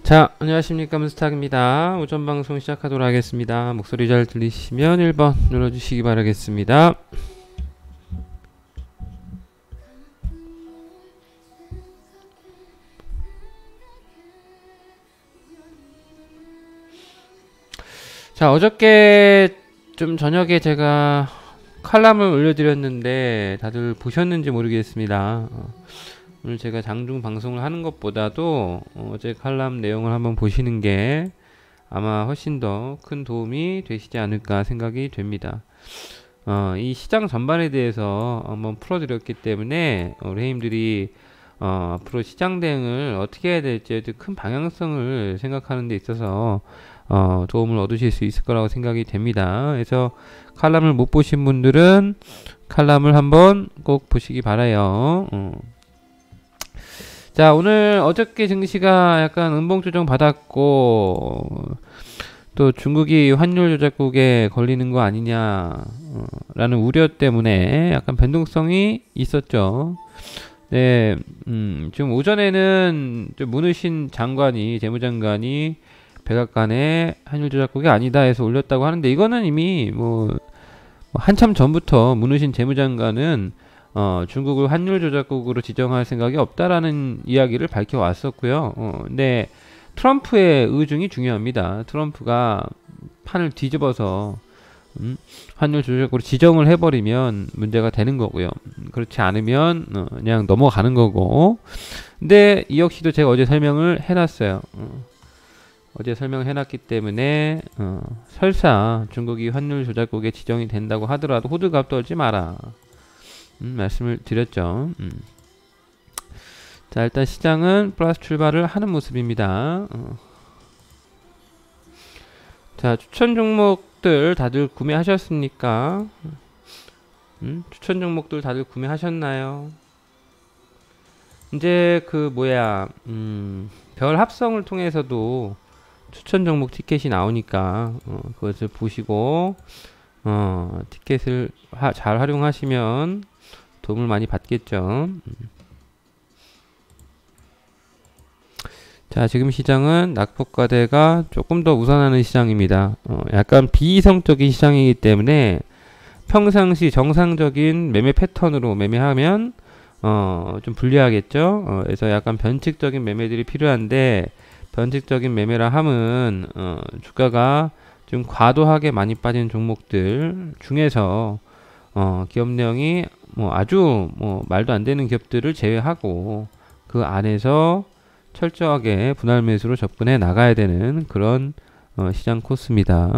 자, 안녕하십니까. 문스탁입니다. 오전 방송 시작하도록 하겠습니다. 목소리 잘 들리시면 1번 눌러주시기 바라겠습니다. 자, 어저께 좀 저녁에 제가 칼럼을 올려드렸는데 다들 보셨는지 모르겠습니다. 오늘 제가 장중 방송을 하는 것보다도 어제 칼럼 내용을 한번 보시는 게 아마 훨씬 더 큰 도움이 되시지 않을까 생각이 됩니다. 이 시장 전반에 대해서 한번 풀어드렸기 때문에 우리 회원님들이 앞으로 시장 대응을 어떻게 해야 될지 큰 방향성을 생각하는 데 있어서 도움을 얻으실 수 있을 거라고 생각이 됩니다. 그래서 칼럼을 못 보신 분들은 칼럼을 한번 꼭 보시기 바라요. 자, 오늘 어저께 증시가 약간 음봉 조정 받았고 또 중국이 환율 조작국에 걸리는 거 아니냐 라는 우려 때문에 약간 변동성이 있었죠. 네, 지금 오전에는 좀 문우신 장관이, 재무장관이 백악관에 환율 조작국이 아니다 해서 올렸다고 하는데, 이거는 이미 뭐 한참 전부터 문우신 재무장관은 중국을 환율 조작국으로 지정할 생각이 없다라는 이야기를 밝혀왔었고요. 근데 트럼프의 의중이 중요합니다. 트럼프가 판을 뒤집어서 환율 조작국으로 지정을 해버리면 문제가 되는 거고요. 그렇지 않으면 그냥 넘어가는 거고. 근데 이 역시도 제가 어제 설명을 해놨어요. 어제 설명해놨기 때문에 설사 중국이 환율 조작국에 지정이 된다고 하더라도 호들갑 떨지 마라. 말씀을 드렸죠. 자, 일단 시장은 플러스 출발을 하는 모습입니다. 자, 추천 종목들 다들 구매하셨습니까? 추천 종목들 다들 구매하셨나요? 이제 별 합성을 통해서도 추천 종목 티켓이 나오니까 그것을 보시고 티켓을 잘 활용하시면 도움을 많이 받겠죠. 자, 지금 시장은 낙폭과대가 조금 더 우선하는 시장입니다. 약간 비이성적인 시장이기 때문에 평상시 정상적인 매매 패턴으로 매매하면 좀 불리하겠죠. 그래서 약간 변칙적인 매매들이 필요한데, 변칙적인 매매라 함은 주가가 좀 과도하게 많이 빠진 종목들 중에서 기업 내용이 아주 말도 안 되는 기업들을 제외하고 그 안에서 철저하게 분할 매수로 접근해 나가야 되는 그런 시장 코스입니다.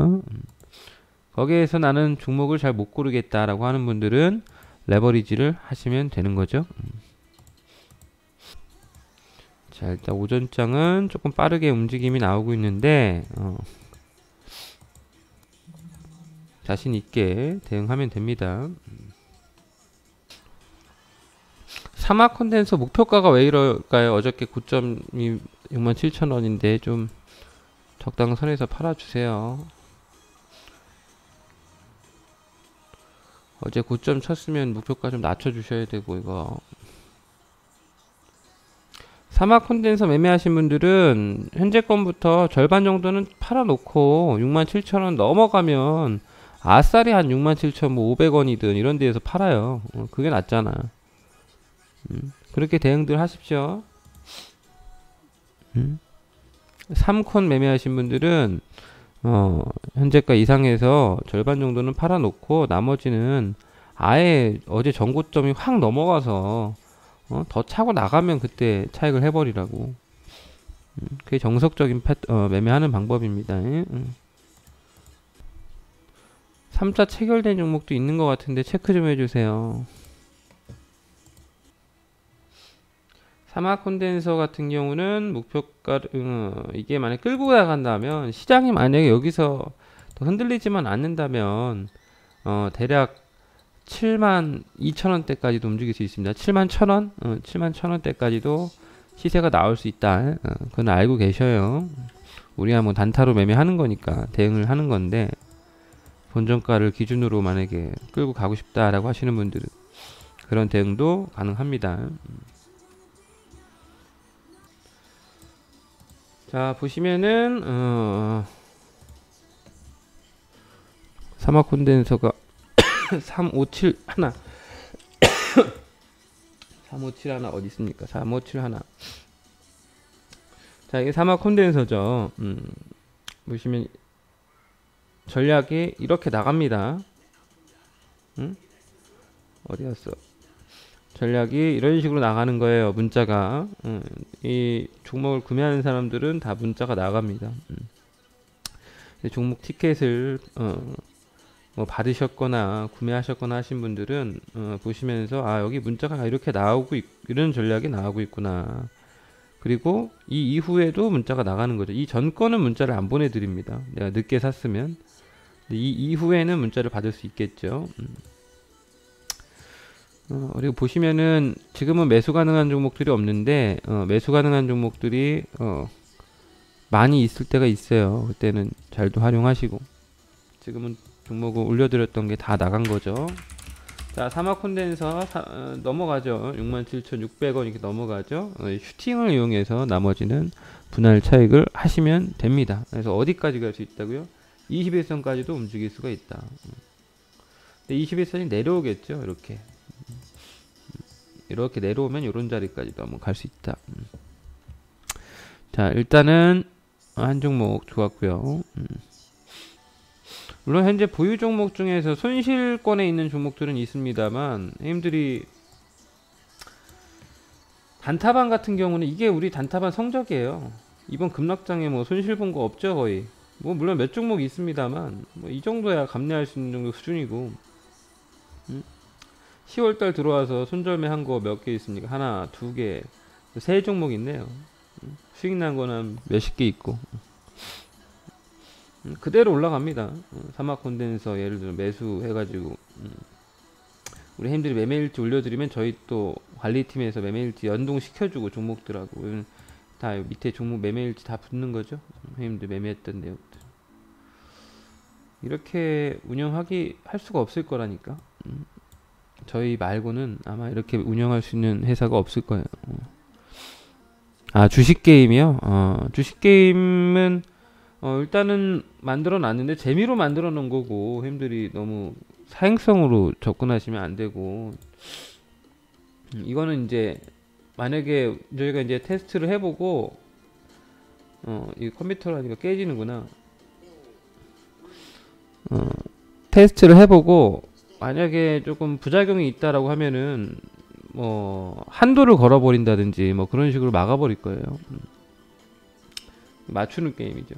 거기에서 나는 종목을 잘 못 고르겠다라고 하는 분들은 레버리지를 하시면 되는 거죠. 자, 일단 오전장은 조금 빠르게 움직임이 나오고 있는데 자신 있게 대응하면 됩니다. 사마 콘덴서 목표가가 왜 이럴까요? 어저께 9점이 67,000원인데 좀 적당선에서 팔아주세요. 어제 9점 쳤으면 목표가 좀 낮춰주셔야 되고, 이거 사마 콘덴서 매매하신 분들은 현재권부터 절반 정도는 팔아놓고 67,000원 넘어가면 아싸리 한 67,500원이든 이런 데에서 팔아요. 그게 낫잖아. 그렇게 대응들 하십시오. 3콘 매매하신 분들은 현재가 이상에서 절반 정도는 팔아놓고 나머지는 아예 어제 전고점이 확 넘어가서 더 차고 나가면 그때 차익을 해버리라고. 그게 정석적인 매매하는 방법입니다. 3차 체결된 종목도 있는 것 같은데 체크 좀 해주세요. 사마 콘덴서 같은 경우는 목표가 이게 만약 끌고 나간다면, 시장이 만약에 여기서 더 흔들리지만 않는다면 대략 72,000원대까지도 움직일 수 있습니다. 71,000원? 71,000원대까지도 시세가 나올 수 있다. 그건 알고 계셔요. 우리가 뭐 단타로 매매하는 거니까 대응을 하는 건데, 본전가를 기준으로 만약에 끌고 가고 싶다라고 하시는 분들은 그런 대응도 가능합니다. 자, 보시면은 사막 콘덴서가 357 하나 357 하나 어디 있습니까? 357 하나. 자, 이게 사막 콘덴서죠. 보시면 전략이 이렇게 나갑니다. 어디 갔어? 전략이 이런 식으로 나가는 거예요. 문자가. 이 종목을 구매하는 사람들은 다 문자가 나갑니다. 종목 티켓을 뭐 받으셨거나 구매하셨거나 하신 분들은 보시면서 아, 여기 문자가 이렇게 나오고 이런 전략이 나오고 있구나. 그리고 이 이후에도 문자가 나가는 거죠. 이 전 거는 문자를 안 보내드립니다. 내가 늦게 샀으면. 이 이후에는 문자를 받을 수 있겠죠. 그리고 보시면은 지금은 매수 가능한 종목들이 없는데 매수 가능한 종목들이 많이 있을 때가 있어요. 그때는 잘도 활용하시고. 지금은 종목을 올려드렸던 게 다 나간 거죠. 자, 사막 콘덴서 넘어가죠. 67,600원 이렇게 넘어가죠. 슈팅을 이용해서 나머지는 분할 차익을 하시면 됩니다. 그래서 어디까지 갈 수 있다고요? 21선까지도 움직일 수가 있다. 근데 21선이 내려오겠죠. 이렇게 내려오면 이런 자리까지도 한번 갈 수 있다. 자, 일단은 한 종목 좋았고요. 물론 현재 보유 종목 중에서 손실권에 있는 종목들은 있습니다만, 형님들이 단타반 같은 경우는 이게 우리 단타반 성적이에요. 이번 급락장에 뭐 손실 본 거 없죠, 거의. 뭐 물론 몇 종목이 있습니다만 뭐 이 정도야 감내할 수 있는 정도 수준이고. 10월달 들어와서 손절매 한 거 몇 개 있습니까? 하나, 두 개, 세 종목 있네요. 수익 난 거는 몇십 개 있고. 그대로 올라갑니다. 사막 콘덴서 예를 들어 매수해가지고 우리 형님들이 매매일지 올려드리면 저희 또 관리팀에서 매매일지 연동시켜주고 종목들하고 다 밑에 종목 매매일지 다 붙는 거죠. 형님들 매매했던 내용들. 이렇게 할 수가 없을 거라니까. 저희 말고는 아마 이렇게 운영할 수 있는 회사가 없을 거예요. 아, 주식 게임이요? 주식 게임은 일단은 만들어 놨는데 재미로 만들어 놓은 거고, 형님들이 너무 사행성으로 접근하시면 안 되고, 이거는 이제 만약에 저희가 이제 테스트를 해보고 이 컴퓨터라니까 깨지는구나. 테스트를 해보고 만약에 조금 부작용이 있다라고 하면은 뭐 한도를 걸어버린다든지 뭐 그런 식으로 막아버릴 거예요. 맞추는 게임이죠.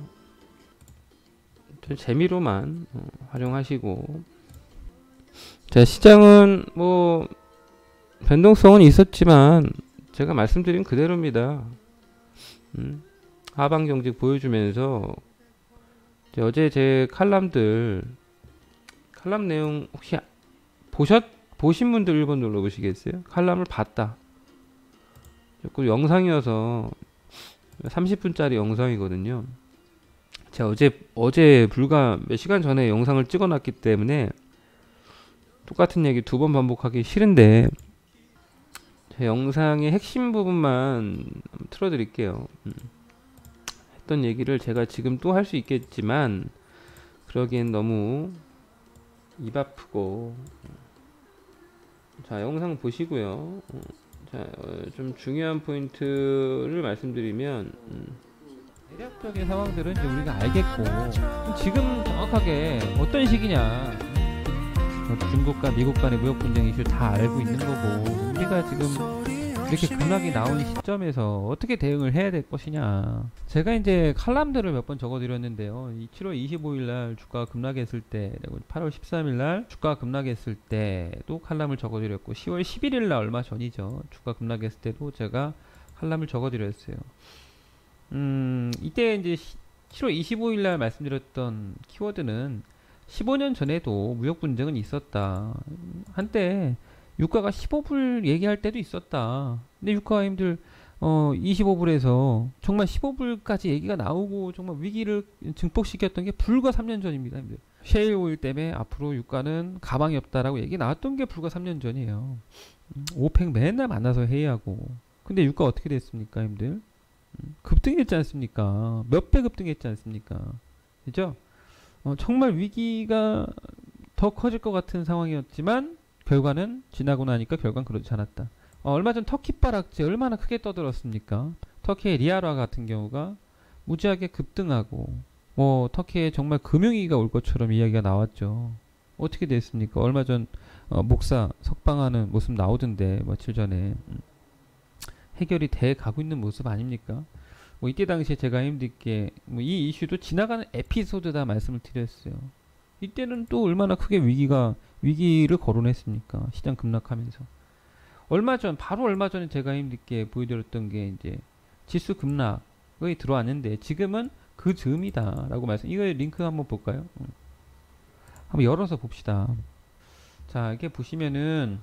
재미로만 활용하시고. 자, 시장은 뭐 변동성은 있었지만 제가 말씀드린 그대로입니다. 하방 경직 보여주면서 어제 제 칼럼 내용 혹시 보신 분들 1번 눌러보시겠어요? 칼럼을 봤다. 그 영상이어서 30분짜리 영상이거든요. 제가 어제 불과 몇 시간 전에 영상을 찍어놨기 때문에 똑같은 얘기 두 번 반복하기 싫은데 제 영상의 핵심 부분만 틀어드릴게요. 했던 얘기를 제가 지금 또 할 수 있겠지만 그러기엔 너무 입 아프고. 자, 영상 보시고요. 자, 좀 중요한 포인트를 말씀드리면 대략적인 상황들은 이제 우리가 알겠고, 지금 정확하게 어떤 시기냐, 중국과 미국 간의 무역 분쟁 이슈 다 알고 있는 거고, 우리가 지금 이렇게 급락이 나온 시점에서 어떻게 대응을 해야 될 것이냐. 제가 이제 칼럼들을 몇 번 적어드렸는데요. 7월 25일날 주가가 급락했을 때, 8월 13일날 주가가 급락했을 때도 칼럼을 적어드렸고, 10월 11일날 얼마 전이죠. 주가 급락했을 때도 제가 칼럼을 적어드렸어요. 이때 이제 7월 25일날 말씀드렸던 키워드는 15년 전에도 무역 분쟁은 있었다. 한때 유가가 15불 얘기할 때도 있었다. 근데 유가가 힘들 25불에서 정말 15불까지 얘기가 나오고 정말 위기를 증폭시켰던 게 불과 3년 전입니다. 셰일 오일 때문에 앞으로 유가는 가망이 없다라고 얘기 나왔던 게 불과 3년 전이에요. 오펙 맨날 만나서 회의하고. 근데 유가 어떻게 됐습니까, 형들? 급등했지 않습니까? 몇 배 급등했지 않습니까? 그죠? 정말 위기가 더 커질 것 같은 상황이었지만 결과는 지나고 나니까 결과는 그렇지 않았다. 얼마 전 터키발 악재 얼마나 크게 떠들었습니까? 터키의 리아라 같은 경우가 무지하게 급등하고 터키에 정말 금융위기가 올 것처럼 이야기가 나왔죠. 어떻게 됐습니까? 얼마 전 목사 석방하는 모습 나오던데 며칠 전에 해결이 돼 가고 있는 모습 아닙니까? 이때 당시에 제가 힘들게 이 이슈도 지나가는 에피소드다 말씀을 드렸어요. 이때는 또 얼마나 크게 위기를 거론했습니까? 시장 급락하면서. 바로 얼마 전에 제가 힘들게 보여드렸던 게 이제 지수 급락이 들어왔는데 지금은 그 즈음이다라고 이거 링크 한번 볼까요? 한번 열어서 봅시다. 자, 이렇게 보시면은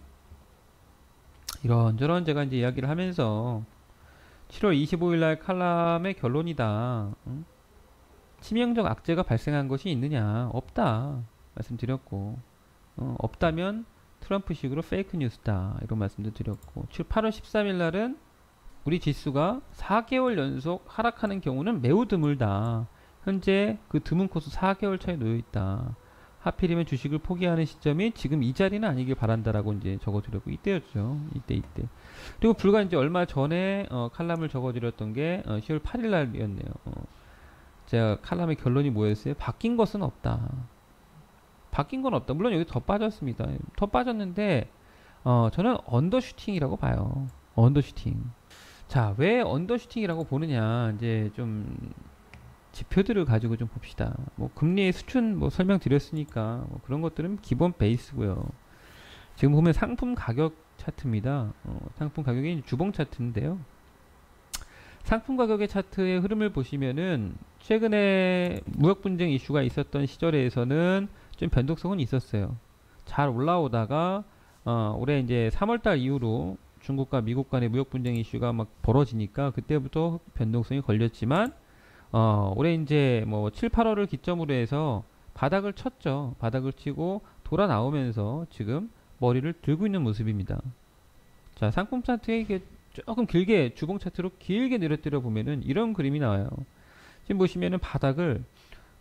이런저런 제가 이제 이야기를 하면서 7월 25일 날 칼럼의 결론이다. 치명적 악재가 발생한 것이 있느냐? 없다. 말씀드렸고, 없다면 트럼프식으로 페이크 뉴스다. 이런 말씀도 드렸고, 8월 13일 날은 우리 지수가 4개월 연속 하락하는 경우는 매우 드물다. 현재 그 드문 코스 4개월 차에 놓여 있다. 하필이면 주식을 포기하는 시점이 지금 이 자리는 아니길 바란다라고 이제 적어드렸고, 이때였죠. 이때. 그리고 불과 이제 얼마 전에 칼럼을 적어드렸던 게 10월 8일 날이었네요. 제가 칼럼의 결론이 뭐였어요? 바뀐 것은 없다. 바뀐 건 없다. 물론 여기 더 빠졌습니다. 더 빠졌는데 저는 언더슈팅이라고 봐요. 언더슈팅. 자, 왜 언더슈팅이라고 보느냐? 이제 좀 지표들을 가지고 좀 봅시다. 금리의 수준 설명드렸으니까 그런 것들은 기본 베이스고요. 지금 보면 상품 가격 차트입니다. 상품 가격이 주봉 차트인데요. 상품 가격의 차트의 흐름을 보시면은 최근에 무역 분쟁 이슈가 있었던 시절에서는 좀 변동성은 있었어요. 잘 올라오다가 올해 이제 3월달 이후로 중국과 미국 간의 무역 분쟁 이슈가 막 벌어지니까 그때부터 변동성이 걸렸지만 올해 이제 7, 8월을 기점으로 해서 바닥을 쳤죠. 바닥을 치고 돌아 나오면서 지금 머리를 들고 있는 모습입니다. 자, 상품 차트에 이게 조금 길게 주봉 차트로 길게 내려뜨려 보면은 이런 그림이 나와요. 지금 보시면은 바닥을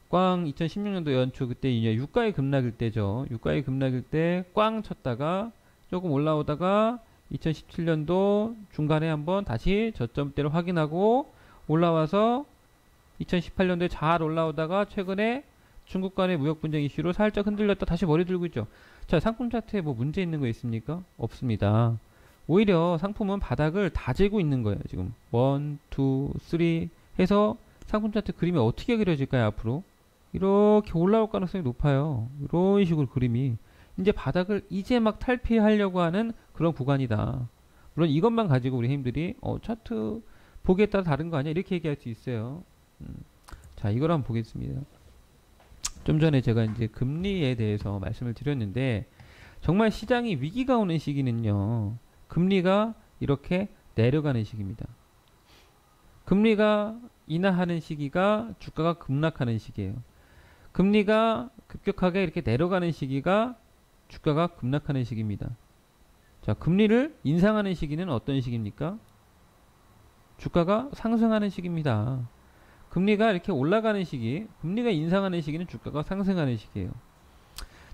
꽝 2016년도 연초 그때 이제 유가의 급락일 때죠. 유가의 급락일 때 꽝 쳤다가 조금 올라오다가 2017년도 중간에 한번 다시 저점대를 확인하고 올라와서 2018년도에 잘 올라오다가 최근에 중국 간의 무역 분쟁 이슈로 살짝 흔들렸다 다시 머리 들고 있죠. 자, 상품 차트에 문제 있는 거 있습니까? 없습니다. 오히려 상품은 바닥을 다지고 있는 거예요. 지금 1, 2, 3 해서 상품 차트 그림이 어떻게 그려질까요? 앞으로 이렇게 올라올 가능성이 높아요. 이런 식으로 그림이 이제 바닥을 이제 막 탈피하려고 하는 그런 구간이다. 물론 이것만 가지고 우리 힘들이 차트 보기에 따라 다른 거 아니야? 이렇게 얘기할 수 있어요. 자, 이걸 한번 보겠습니다. 좀 전에 제가 이제 금리에 대해서 말씀을 드렸는데 정말 시장이 위기가 오는 시기는요. 금리가 이렇게 내려가는 시기입니다. 금리가 인하하는 시기가 주가가 급락하는 시기예요. 금리가 급격하게 이렇게 내려가는 시기가 주가가 급락하는 시기입니다. 자, 금리를 인상하는 시기는 어떤 시기입니까? 주가가 상승하는 시기입니다. 금리가 이렇게 올라가는 시기, 금리가 인상하는 시기는 주가가 상승하는 시기예요.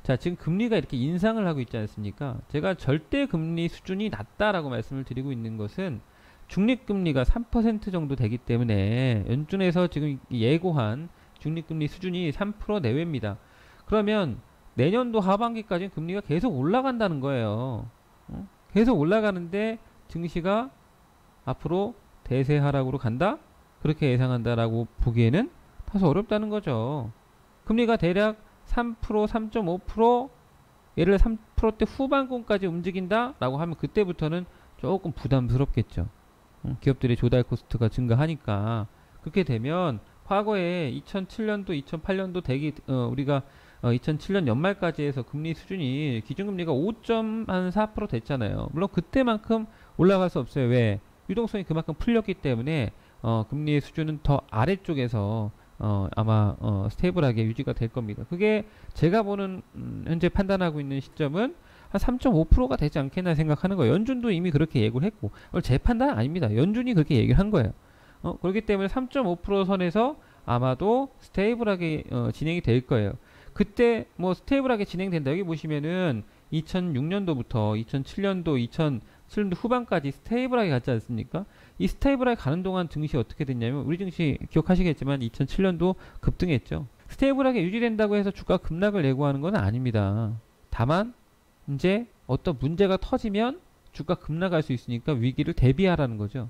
자, 지금 금리가 이렇게 인상을 하고 있지 않습니까? 제가 절대 금리 수준이 낮다라고 말씀을 드리고 있는 것은 중립금리가 3% 정도 되기 때문에 연준에서 지금 예고한 중립금리 수준이 3% 내외입니다. 그러면 내년도 하반기까지는 금리가 계속 올라간다는 거예요. 계속 올라가는데 증시가 앞으로 대세 하락으로 간다? 그렇게 예상한다라고 보기에는 다소 어렵다는 거죠. 금리가 대략 3%, 3.5%, 예를 들어 3%대 후반권까지 움직인다라고 하면 그때부터는 조금 부담스럽겠죠. 기업들의 조달 코스트가 증가하니까. 그렇게 되면 과거에 2007년도, 2008년도 우리가 2007년 연말까지 해서 금리 수준이 기준금리가 5.4% 됐잖아요. 물론 그때만큼 올라갈 수 없어요. 왜? 유동성이 그만큼 풀렸기 때문에 금리의 수준은 더 아래쪽에서 아마 스테이블하게 유지가 될 겁니다. 그게 제가 보는 현재 판단하고 있는 시점은 한 3.5%가 되지 않겠나 생각하는 거예요. 연준도 이미 그렇게 예고를 했고 제 판단은 아닙니다. 연준이 그렇게 얘기를 한 거예요. 그렇기 때문에 3.5% 선에서 아마도 스테이블하게 진행이 될 거예요. 그때 뭐 스테이블하게 진행된다. 여기 보시면은 2006년도부터 2007년도, 2007년도 후반까지 스테이블하게 갔지 않습니까? 이 스테이블하게 가는 동안 증시 어떻게 됐냐면, 우리 증시 기억하시겠지만 2007년도 급등했죠. 스테이블하게 유지된다고 해서 주가 급락을 예고하는 건 아닙니다. 다만 이제 어떤 문제가 터지면 주가 급락할 수 있으니까 위기를 대비하라는 거죠.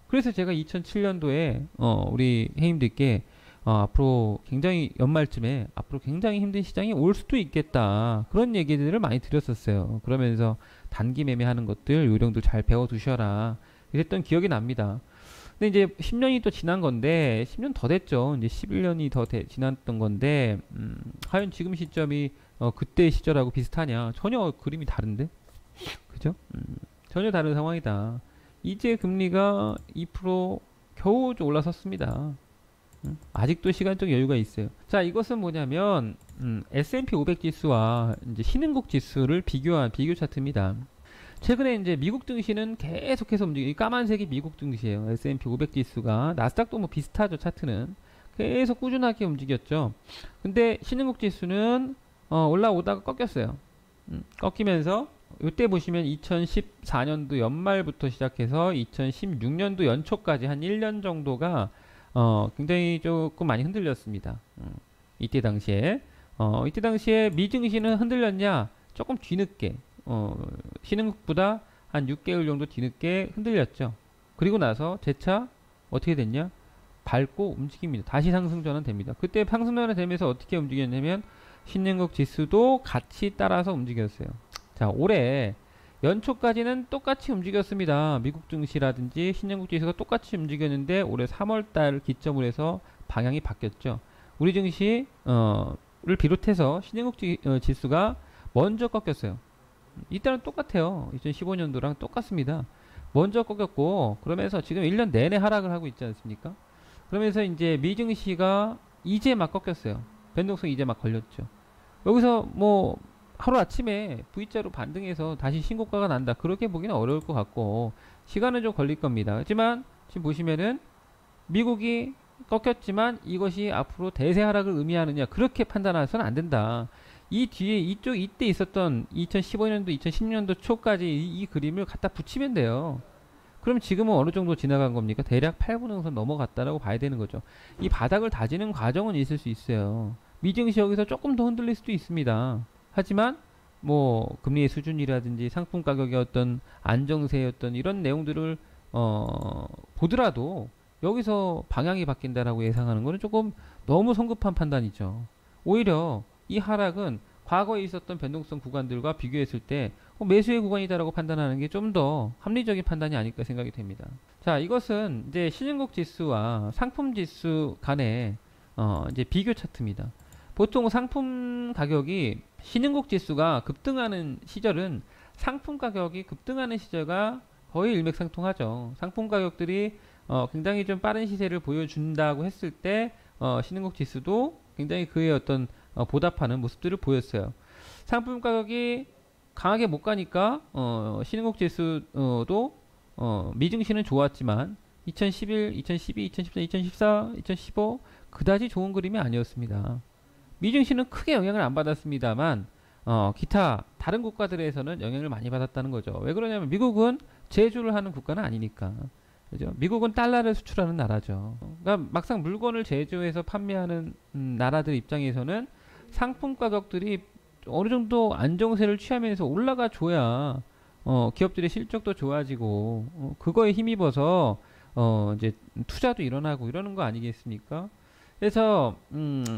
그래서 제가 2007년도에 우리 회원님들께 앞으로 굉장히 연말쯤에 앞으로 굉장히 힘든 시장이 올 수도 있겠다, 그런 얘기들을 많이 드렸었어요. 그러면서 단기 매매하는 것들 요령들 잘 배워 두셔라, 이랬던 기억이 납니다. 근데 이제 10년이 또 지난 건데, 10년 더 됐죠. 이제 11년이 더 지났던 건데, 과연 지금 시점이 그때 시절하고 비슷하냐? 전혀 그림이 다른데, 그죠? 전혀 다른 상황이다. 이제 금리가 2% 겨우 올라섰습니다. 아직도 시간적 여유가 있어요. 자, 이것은 뭐냐면 S&P 500 지수와 이제 신흥국 지수를 비교한 비교 차트입니다. 최근에 이제 미국 증시는 계속해서 움직여요. 이 까만색이 미국 증시예요. S&P 500 지수가, 나스닥도 뭐 비슷하죠. 차트는 계속 꾸준하게 움직였죠. 근데 신흥국 지수는 올라오다가 꺾였어요. 꺾이면서 이때 보시면 2014년도 연말부터 시작해서 2016년도 연초까지 한 1년 정도가 굉장히 조금 많이 흔들렸습니다. 이때 당시에 미 증시는 흔들렸냐? 조금 뒤늦게, 신흥국보다 한 6개월 정도 뒤늦게 흔들렸죠. 그리고 나서 재차 어떻게 됐냐? 밟고 움직입니다. 다시 상승 전환됩니다. 그때 상승 전환되면서 어떻게 움직였냐면 신흥국 지수도 같이 따라서 움직였어요. 자, 올해 연초까지는 똑같이 움직였습니다. 미국 증시라든지 신흥국 지수가 똑같이 움직였는데 올해 3월달 기점으로 해서 방향이 바뀌었죠. 우리 증시를 비롯해서 신흥국 지수가 먼저 꺾였어요. 이때는 똑같아요. 2015년도랑 똑같습니다. 먼저 꺾였고, 그러면서 지금 1년 내내 하락을 하고 있지 않습니까? 그러면서 이제 미 증시가 이제 막 꺾였어요. 변동성이 이제 막 걸렸죠. 여기서 뭐 하루아침에 V자로 반등해서 다시 신고가가 난다, 그렇게 보기는 어려울 것 같고 시간은 좀 걸릴 겁니다. 하지만 지금 보시면은 미국이 꺾였지만 이것이 앞으로 대세 하락을 의미하느냐, 그렇게 판단해서는 안 된다. 이 뒤에 이때 있었던 2015년도 2016년도 초까지 이 그림을 갖다 붙이면 돼요. 그럼 지금은 어느 정도 지나간 겁니까? 대략 8분응선 넘어갔다라고 봐야 되는 거죠. 이 바닥을 다지는 과정은 있을 수 있어요. 미증시 여기서 조금 더 흔들릴 수도 있습니다. 하지만 뭐 금리의 수준이라든지 상품 가격의 어떤 안정세의 어떤 이런 내용들을 보더라도 여기서 방향이 바뀐다라고 예상하는 것은 조금 너무 성급한 판단이죠. 오히려 이 하락은 과거에 있었던 변동성 구간들과 비교했을 때 매수의 구간이다라고 판단하는 게 좀 더 합리적인 판단이 아닐까 생각이 됩니다. 자, 이것은 이제 신흥국 지수와 상품 지수 간의 이제 비교 차트입니다. 보통 상품 가격이 신흥국 지수가 급등하는 시절은 상품 가격이 급등하는 시절과 거의 일맥상통하죠. 상품 가격들이 굉장히 좀 빠른 시세를 보여준다고 했을 때 신흥국 지수도 굉장히 그의 어떤 보답하는 모습들을 보였어요. 상품 가격이 강하게 못 가니까 신흥국 지수도 미증시는 좋았지만 2011, 2012, 2013, 2014, 2015 그다지 좋은 그림이 아니었습니다. 미증시는 크게 영향을 안 받았습니다만 기타 다른 국가들에서는 영향을 많이 받았다는 거죠. 왜 그러냐면 미국은 제조를 하는 국가는 아니니까. 그죠? 미국은 달러를 수출하는 나라죠. 그러니까 막상 물건을 제조해서 판매하는 나라들 입장에서는 상품 가격들이 어느 정도 안정세를 취하면서 올라가 줘야 기업들의 실적도 좋아지고 그거에 힘입어서 이제 투자도 일어나고 이러는 거 아니겠습니까? 그래서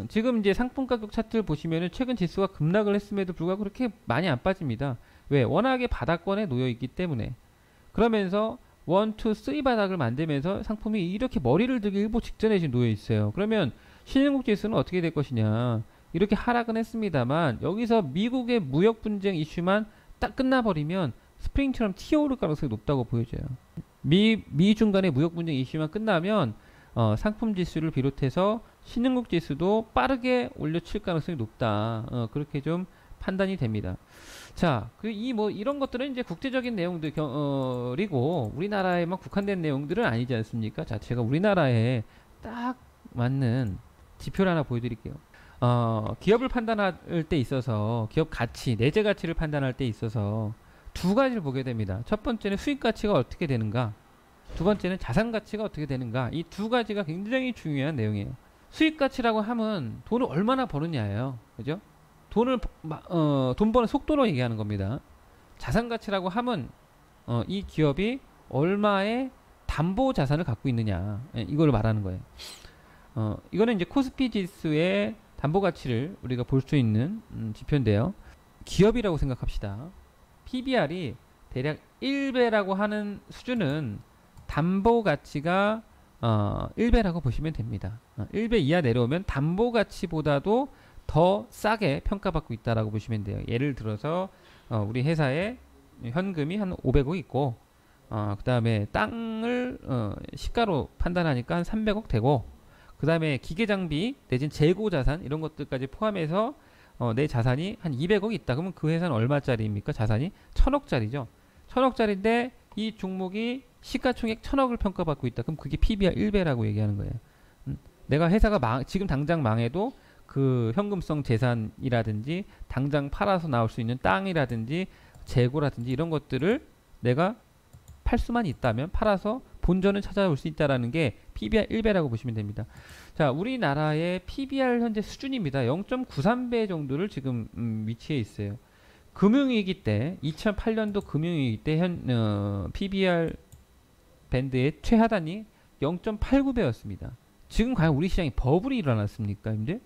지금 이제 상품 가격 차트를 보시면은 최근 지수가 급락을 했음에도 불구하고 그렇게 많이 안 빠집니다. 왜? 워낙에 바닥권에 놓여 있기 때문에. 그러면서 1, 2, 3 바닥을 만들면서 상품이 이렇게 머리를 들기 일보 직전에 지금 놓여 있어요. 그러면 신흥국 지수는 어떻게 될 것이냐? 이렇게 하락은 했습니다만 여기서 미국의 무역 분쟁 이슈만 딱 끝나버리면 스프링처럼 튀어오를 가능성이 높다고 보여져요. 미중 간의 무역 분쟁 이슈만 끝나면 상품 지수를 비롯해서 신흥국 지수도 빠르게 올려칠 가능성이 높다. 그렇게 좀 판단이 됩니다. 자, 이런 것들은 이제 국제적인 내용들이고 우리나라에만 국한된 내용들은 아니지 않습니까? 자, 제가 우리나라에 딱 맞는 지표를 하나 보여드릴게요. 기업을 판단할 때 있어서 기업 가치, 내재 가치를 판단할 때 있어서 두 가지를 보게 됩니다. 첫 번째는 수익 가치가 어떻게 되는가, 두 번째는 자산 가치가 어떻게 되는가. 이 두 가지가 굉장히 중요한 내용이에요. 수익 가치라고 하면 돈을 얼마나 버느냐예요. 그죠? 돈 버는 속도로 얘기하는 겁니다. 자산 가치라고 하면 이 기업이 얼마의 담보 자산을 갖고 있느냐, 이걸 말하는 거예요. 이거는 이제 코스피 지수의 담보 가치를 우리가 볼 수 있는 지표인데요. 기업이라고 생각합시다. PBR이 대략 1배라고 하는 수준은 담보 가치가 1배라고 보시면 됩니다. 1배 이하 내려오면 담보 가치보다도 더 싸게 평가받고 있다라고 보시면 돼요. 예를 들어서 우리 회사에 현금이 한 500억 있고 그 다음에 땅을 시가로 판단하니까 한 300억 되고, 그 다음에 기계장비 내진 재고자산 이런 것들까지 포함해서 내 자산이 한 200억 있다. 그러면 그 회사는 얼마짜리입니까? 자산이 1000억짜리죠. 1000억짜리인데 이 종목이 시가총액 1000억을 평가받고 있다. 그럼 그게 PBR 1배라고 얘기하는 거예요. 내가 회사가 지금 당장 망해도 그 현금성 재산이라든지 당장 팔아서 나올 수 있는 땅이라든지 재고라든지 이런 것들을 내가 팔 수만 있다면 팔아서 본전을 찾아올 수 있다라는 게 PBR 1배라고 보시면 됩니다. 자, 우리나라의 PBR 현재 수준입니다. 0.93배 정도를 지금 위치해 있어요. 금융위기 때 2008년도 금융위기 때 PBR 밴드의 최하단이 0.89배였습니다. 지금 과연 우리 시장에 버블이 일어났습니까, 근데?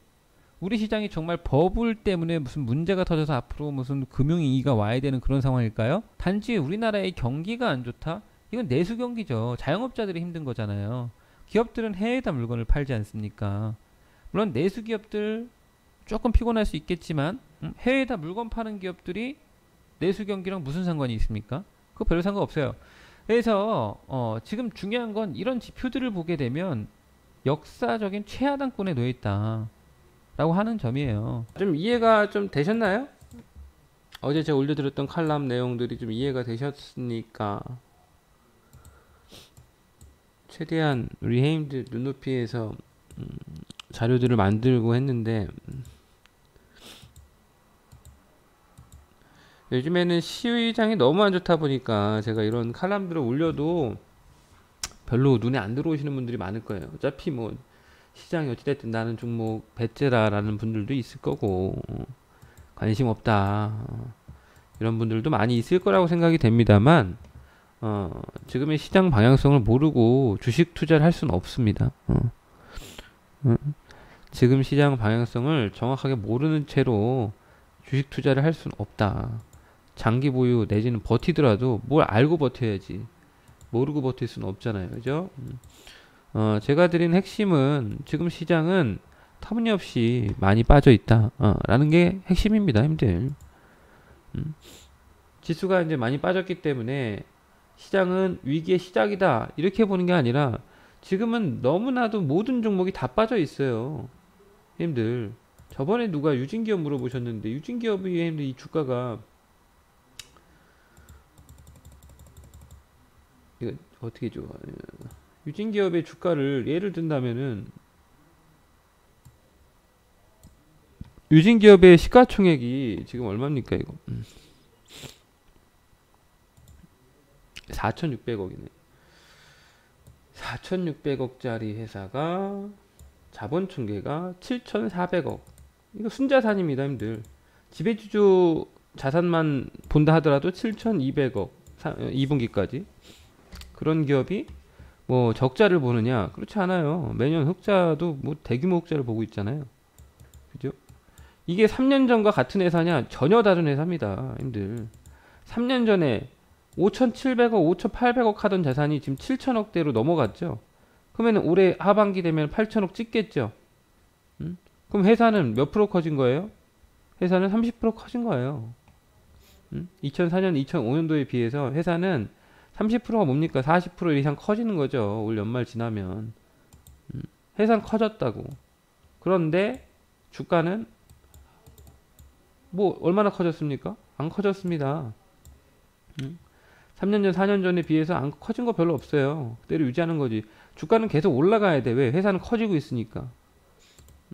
우리 시장이 정말 버블 때문에 무슨 문제가 터져서 앞으로 무슨 금융위기가 와야 되는 그런 상황일까요? 단지 우리나라의 경기가 안 좋다? 이건 내수 경기죠. 자영업자들이 힘든 거잖아요. 기업들은 해외에다 물건을 팔지 않습니까? 물론 내수 기업들 조금 피곤할 수 있겠지만 해외에다 물건 파는 기업들이 내수 경기랑 무슨 상관이 있습니까? 그거 별 상관 없어요. 그래서 지금 중요한 건 이런 지표들을 보게 되면 역사적인 최하단권에 놓여 있다 라고 하는 점이에요. 좀 이해가 좀 되셨나요? 어제 제가 올려드렸던 칼럼 내용들이 좀 이해가 되셨으니까 최대한 우리 회원들 눈높이에서 자료들을 만들고 했는데, 요즘에는 시장이 너무 안 좋다 보니까 제가 이런 칼럼들을 올려도 별로 눈에 안 들어오시는 분들이 많을 거예요. 어차피 뭐 시장이 어찌됐든 나는 종목 배째라라는 분들도 있을 거고 관심 없다 이런 분들도 많이 있을 거라고 생각이 됩니다만, 지금의 시장 방향성을 모르고 주식 투자를 할 수는 없습니다. 지금 시장 방향성을 정확하게 모르는 채로 주식 투자를 할 수는 없다. 장기 보유 내지는 버티더라도 뭘 알고 버텨야지 모르고 버틸 수는 없잖아요. 그죠? 제가 드린 핵심은 지금 시장은 터무니없이 많이 빠져 있다 라는 게 핵심입니다, 힘들. 지수가 이제 많이 빠졌기 때문에 시장은 위기의 시작이다 이렇게 보는 게 아니라 지금은 너무나도 모든 종목이 다 빠져 있어요, 힘들. 저번에 누가 유진기업 물어보셨는데, 유진기업이 힘들 이 주가가 이거 어떻게 줘? 유진기업의 주가를 예를 든다면은 유진기업의 시가총액이 지금 얼마입니까 이거? 4,600억이네. 4,600억짜리 회사가 자본 총계가 7,400억. 이거 순자산입니다, 힘들. 지배주주 자산만 본다 하더라도 7,200억 2분기까지. 그런 기업이 뭐 적자를 보느냐? 그렇지 않아요. 매년 흑자도 뭐 대규모 흑자를 보고 있잖아요. 그죠? 이게 3년 전과 같은 회사냐? 전혀 다른 회사입니다, 힘들. 3년 전에 5,700억, 5,800억 하던 자산이 지금 7,000억대로 넘어갔죠. 그러면 올해 하반기 되면 8,000억 찍겠죠. 그럼 회사는 몇 프로 커진 거예요? 회사는 30% 커진 거예요. 2004년, 2005년도에 비해서 회사는 30%가 뭡니까? 40% 이상 커지는 거죠. 올 연말 지나면. 회사는 커졌다고. 그런데 주가는 뭐 얼마나 커졌습니까? 안 커졌습니다. 음. 3년 전, 4년 전에 비해서 안 커진 거 별로 없어요. 그대로 유지하는 거지. 주가는 계속 올라가야 돼. 왜? 회사는 커지고 있으니까.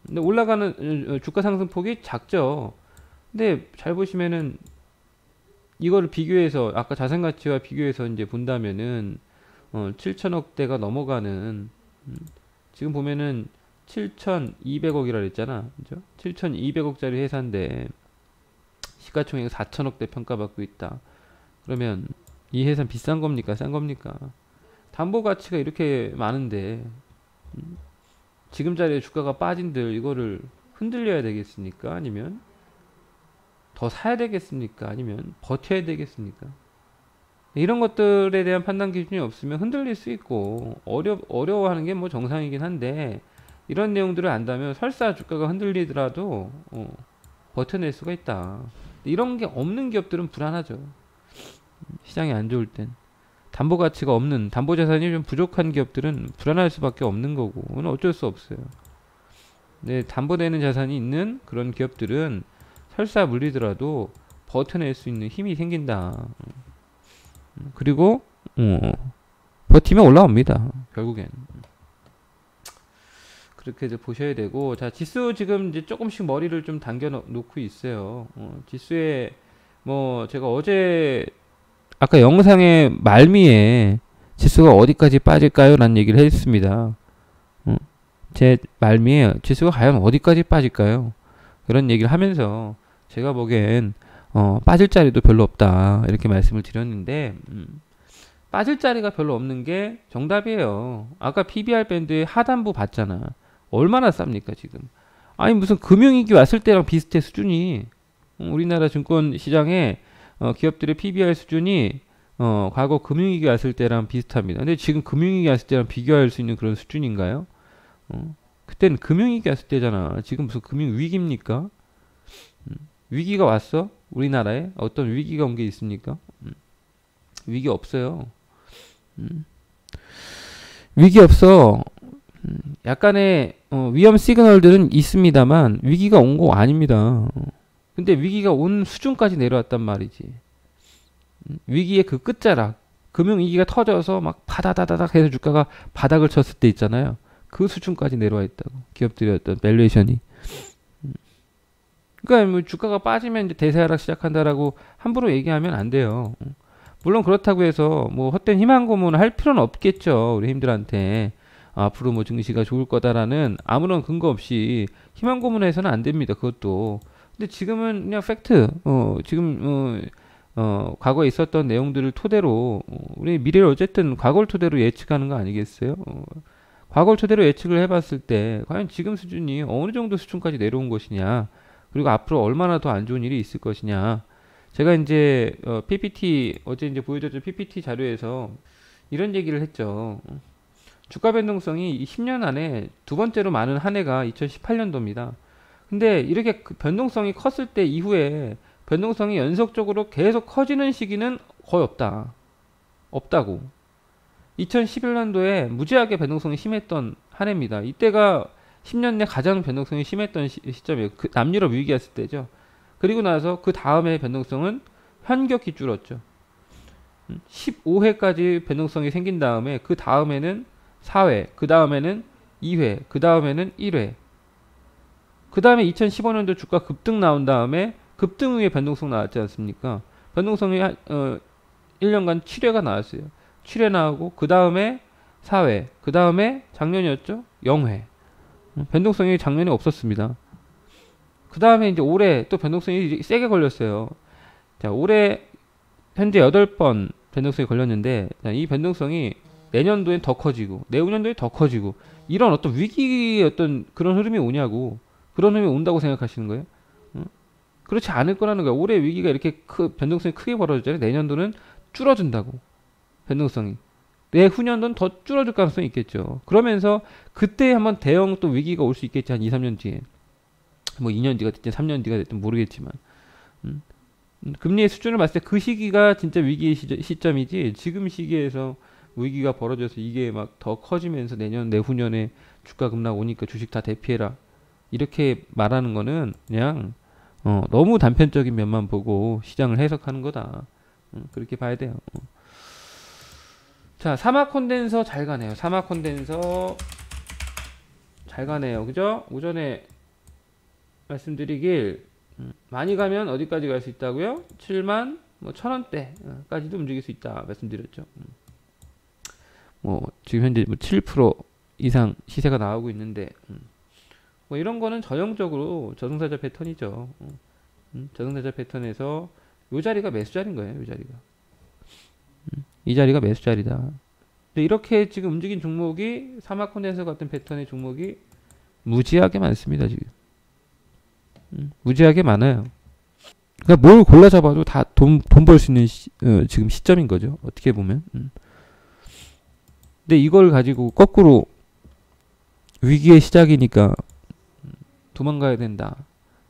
근데 올라가는 주가 상승폭이 작죠. 근데 잘 보시면은 이거를 비교해서 아까 자산 가치와 비교해서 이제 본다면은 7천억대가 넘어가는 지금 보면은 7,200억이라 그랬잖아. 그죠? 7,200억짜리 회사인데 시가총액 4천억대 평가받고 있다. 그러면 이 회사는 비싼 겁니까? 싼 겁니까? 담보 가치가 이렇게 많은데 지금 자리에 주가가 빠진들 이거를 흔들려야 되겠습니까? 아니면 더 사야 되겠습니까? 아니면 버텨야 되겠습니까? 이런 것들에 대한 판단 기준이 없으면 흔들릴 수 있고 어려워하는 게 뭐 정상이긴 한데 이런 내용들을 안다면 설사 주가가 흔들리더라도 버텨낼 수가 있다. 이런 게 없는 기업들은 불안하죠. 시장이 안 좋을 땐 담보 가치가 없는 담보 자산이 좀 부족한 기업들은 불안할 수밖에 없는 거고 그건 어쩔 수 없어요. 네, 담보되는 자산이 있는 그런 기업들은 설사 물리더라도 버텨낼 수 있는 힘이 생긴다. 그리고 버티면 올라옵니다. 결국엔 그렇게 이제 보셔야 되고 자 지수 지금 이제 조금씩 머리를 좀 당겨 놓고 있어요. 지수에 뭐 제가 어제 아까 영상의 말미에 지수가 어디까지 빠질까요? 라는 얘기를 했습니다. 제 말미에 지수가 과연 어디까지 빠질까요? 그런 얘기를 하면서 제가 보기엔 빠질 자리도 별로 없다 이렇게 말씀을 드렸는데 빠질 자리가 별로 없는 게 정답이에요. 아까 PBR 밴드의 하단부 봤잖아. 얼마나 쌉니까 지금. 아니 무슨 금융위기 왔을 때랑 비슷해 수준이. 우리나라 증권 시장에 기업들의 PBR 수준이 과거 금융위기 왔을 때랑 비슷합니다. 근데 지금 금융위기 왔을 때랑 비교할 수 있는 그런 수준인가요? 그때는 금융위기 왔을 때잖아. 지금 무슨 금융위기입니까? 위기가 왔어? 우리나라에 어떤 위기가 온 게 있습니까? 위기 없어요. 위기 없어. 약간의 위험 시그널들은 있습니다만 위기가 온 거 아닙니다. 근데 위기가 온 수준까지 내려왔단 말이지. 위기의 그 끝자락 금융위기가 터져서 막 바다다다닥 해서 주가가 바닥을 쳤을 때 있잖아요. 그 수준까지 내려와 있다고. 기업들의 어떤 밸류에이션이. 그러니까 뭐 주가가 빠지면 이제 대세 하락 시작한다라고 함부로 얘기하면 안 돼요. 물론 그렇다고 해서 뭐 헛된 희망 고문을 할 필요는 없겠죠. 우리 힘들한테 앞으로 뭐 증시가 좋을 거다라는 아무런 근거 없이 희망 고문해서는 안 됩니다. 그것도. 근데 지금은 그냥 팩트. 지금 과거에 있었던 내용들을 토대로 우리 미래를 어쨌든 과거를 토대로 예측하는 거 아니겠어요? 과거를 토대로 예측을 해봤을 때 과연 지금 수준이 어느 정도 수준까지 내려온 것이냐, 그리고 앞으로 얼마나 더 안 좋은 일이 있을 것이냐. 제가 이제 PPT 어제 이제 보여줬던 PPT 자료에서 이런 얘기를 했죠. 주가 변동성이 10년 안에 두 번째로 많은 한 해가 2018년도입니다. 근데 이렇게 그 변동성이 컸을 때 이후에 변동성이 연속적으로 계속 커지는 시기는 거의 없다. 없다고. 2011년도에 무지하게 변동성이 심했던 한 해입니다. 이때가 10년 내 가장 변동성이 심했던 시점이에요. 그 남유럽 위기였을 때죠. 그리고 나서 그 다음에 변동성은 현격히 줄었죠. 15회까지 변동성이 생긴 다음에 그 다음에는 4회, 그 다음에는 2회, 그 다음에는 1회. 그 다음에 2015년도 주가 급등 나온 다음에 급등 후에 변동성 나왔지 않습니까? 변동성이 1년간 7회가 나왔어요. 7회 나오고 그 다음에 4회, 그 다음에 작년이었죠? 0회. 변동성이 작년에 없었습니다. 그 다음에 이제 올해 또 변동성이 세게 걸렸어요. 자, 올해 현재 8번 변동성이 걸렸는데 이 변동성이 내년도엔 더 커지고 내후년도에 더 커지고 이런 어떤 위기 어떤 그런 흐름이 오냐고. 그런 흐름이 온다고 생각하시는 거예요? 그렇지 않을 거라는 거예요. 올해 위기가 이렇게 변동성이 크게 벌어졌잖아요. 내년도는 줄어든다고. 변동성이. 내후년도는 더 줄어들 가능성이 있겠죠. 그러면서 그때 한번 대형 또 위기가 올 수 있겠지. 한 2, 3년 뒤에. 뭐 2년 뒤가 됐든 3년 뒤가 됐든 모르겠지만. 금리의 수준을 봤을 때 그 시기가 진짜 위기의 시점이지 지금 시기에서 위기가 벌어져서 이게 막 더 커지면서 내년 내후년에 주가 급락 오니까 주식 다 대피해라 이렇게 말하는 거는 그냥 너무 단편적인 면만 보고 시장을 해석하는 거다. 그렇게 봐야 돼요. 자, 사막 콘덴서 잘 가네요. 사막 콘덴서 잘 가네요. 그죠? 오전에 말씀드리길 많이 가면 어디까지 갈 수 있다고요? 7만 뭐 1,000원대까지도 움직일 수 있다 말씀드렸죠. 뭐 지금 현재 뭐 7% 이상 시세가 나오고 있는데 뭐 이런 거는 전형적으로 저승사자 패턴이죠. 저승사자 패턴에서 요 자리가 매수 자리인 거예요. 요 자리가 이 자리가 매수 자리다. 근데 이렇게 지금 움직인 종목이 사막 콘덴서 같은 패턴의 종목이 무지하게 많습니다. 지금 무지하게 많아요. 그러니까 뭘 골라 잡아도 다 돈 벌 수 있는 지금 시점인 거죠. 어떻게 보면. 근데 이걸 가지고 거꾸로 위기의 시작이니까 도망가야 된다.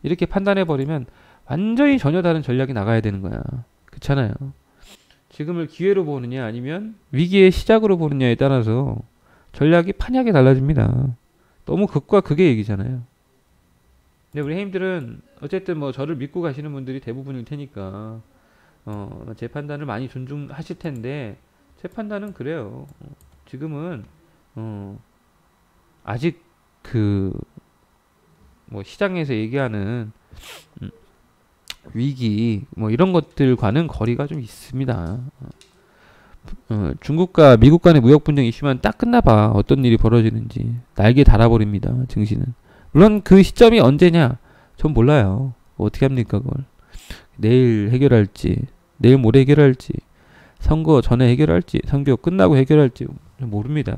이렇게 판단해 버리면 완전히 전혀 다른 전략이 나가야 되는 거야. 그렇잖아요. 지금을 기회로 보느냐 아니면 위기의 시작으로 보느냐에 따라서 전략이 판약이 달라집니다. 너무 극과 극의 얘기잖아요. 근데 우리 해임들은 어쨌든 뭐 저를 믿고 가시는 분들이 대부분일 테니까 제 판단을 많이 존중하실 텐데 제 판단은 그래요. 지금은 아직 그 뭐 시장에서 얘기하는 위기 뭐 이런 것들과는 거리가 좀 있습니다. 중국과 미국 간의 무역 분쟁 이슈만 딱 끝나봐 어떤 일이 벌어지는지 날개 달아버립니다. 증시는. 물론 그 시점이 언제냐 전 몰라요. 어떻게 합니까 그걸. 내일 해결할지 내일 모레 해결할지 선거 전에 해결할지 선거 끝나고 해결할지 모릅니다.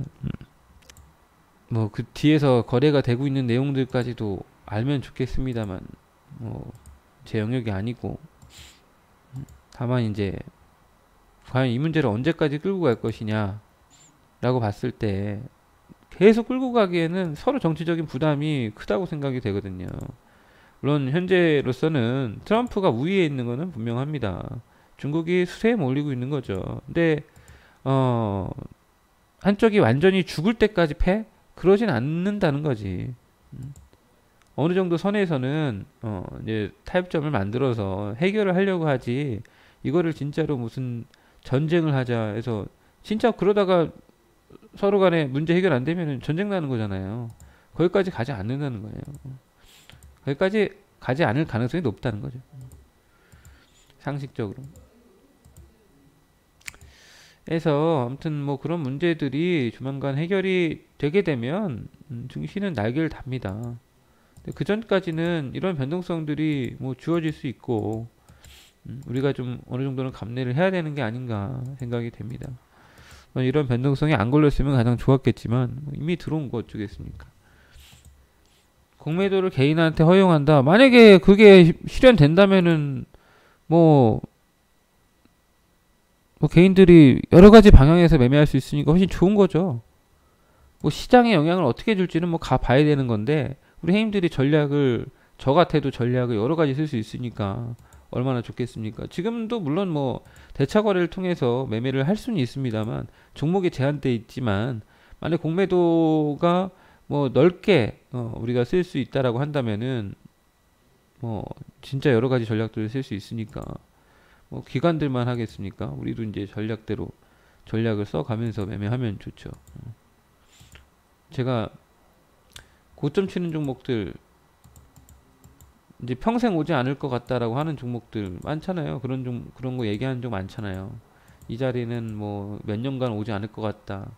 뭐 그 뒤에서 거래가 되고 있는 내용들까지도 알면 좋겠습니다만 뭐 제 영역이 아니고 다만 이제 과연 이 문제를 언제까지 끌고 갈 것이냐 라고 봤을 때 계속 끌고 가기에는 서로 정치적인 부담이 크다고 생각이 되거든요. 물론 현재로서는 트럼프가 우위에 있는 것은 분명합니다. 중국이 수세에 몰리고 있는 거죠. 근데 한쪽이 완전히 죽을 때까지 패? 그러진 않는다는 거지. 어느 정도 선에서는 이제 타협점을 만들어서 해결을 하려고 하지. 이거를 진짜로 무슨 전쟁을 하자 해서 진짜 그러다가 서로 간에 문제 해결 안 되면 전쟁 나는 거잖아요. 거기까지 가지 않는다는 거예요. 거기까지 가지 않을 가능성이 높다는 거죠. 상식적으로. 그래서 아무튼 뭐 그런 문제들이 조만간 해결이 되게 되면 증시는 날개를 답니다. 그 전까지는 이런 변동성들이 뭐 주어질 수 있고 우리가 좀 어느 정도는 감내를 해야 되는 게 아닌가 생각이 됩니다. 이런 변동성이 안 걸렸으면 가장 좋았겠지만 이미 들어온 거 어쩌겠습니까? 공매도를 개인한테 허용한다. 만약에 그게 실현된다면은 뭐 개인들이 여러 가지 방향에서 매매할 수 있으니까 훨씬 좋은 거죠. 뭐 시장에 영향을 어떻게 줄지는 뭐 가봐야 되는 건데 우리 해임들이 전략을 저 같아도 전략을 여러 가지 쓸 수 있으니까 얼마나 좋겠습니까? 지금도 물론 뭐 대차 거래를 통해서 매매를 할 수는 있습니다만 종목이 제한돼 있지만 만약 공매도가 뭐 넓게 우리가 쓸 수 있다라고 한다면은 뭐 진짜 여러 가지 전략들을 쓸 수 있으니까 뭐 기관들만 하겠습니까? 우리도 이제 전략대로 전략을 써가면서 매매하면 좋죠. 제가 고점 치는 종목들 이제 평생 오지 않을 것 같다라고 하는 종목들 많잖아요. 그런 거 얘기하는 종 많잖아요. 이 자리는 뭐 몇 년간 오지 않을 것 같다.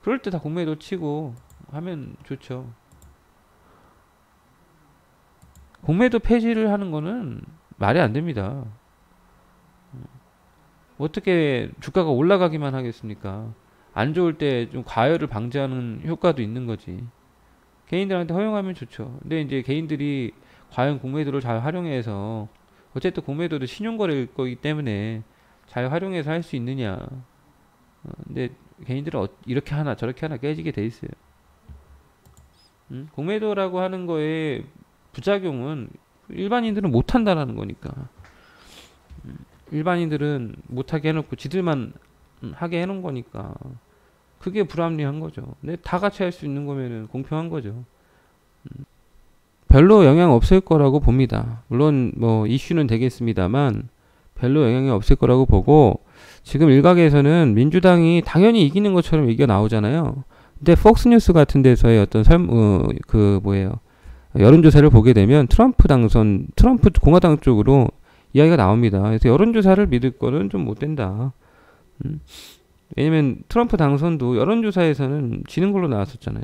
그럴 때 다 공매도 치고 하면 좋죠. 공매도 폐지를 하는 거는 말이 안 됩니다. 어떻게 주가가 올라가기만 하겠습니까? 안 좋을 때 좀 과열을 방지하는 효과도 있는 거지. 개인들한테 허용하면 좋죠. 근데 이제 개인들이 과연 공매도를 잘 활용해서 어쨌든 공매도도 신용거래일 거기 때문에 잘 활용해서 할 수 있느냐. 근데 개인들은 이렇게 하나 저렇게 하나 깨지게 돼 있어요. 공매도라고 하는 거에 부작용은 일반인들은 못 한다라는 거니까. 일반인들은 못하게 해놓고 지들만 하게 해놓은 거니까 그게 불합리한 거죠. 근데 다 같이 할 수 있는 거면은 공평한 거죠. 별로 영향 없을 거라고 봅니다. 물론 뭐 이슈는 되겠습니다만 별로 영향이 없을 거라고 보고 지금 일각에서는 민주당이 당연히 이기는 것처럼 얘기가 나오잖아요. 근데 폭스뉴스 같은 데서의 어떤 여론조사를 보게 되면 트럼프 공화당 쪽으로 이야기가 나옵니다. 그래서 여론조사를 믿을 거는 좀 못 된다. 왜냐면 트럼프 당선도 여론조사에서는 지는 걸로 나왔었잖아요.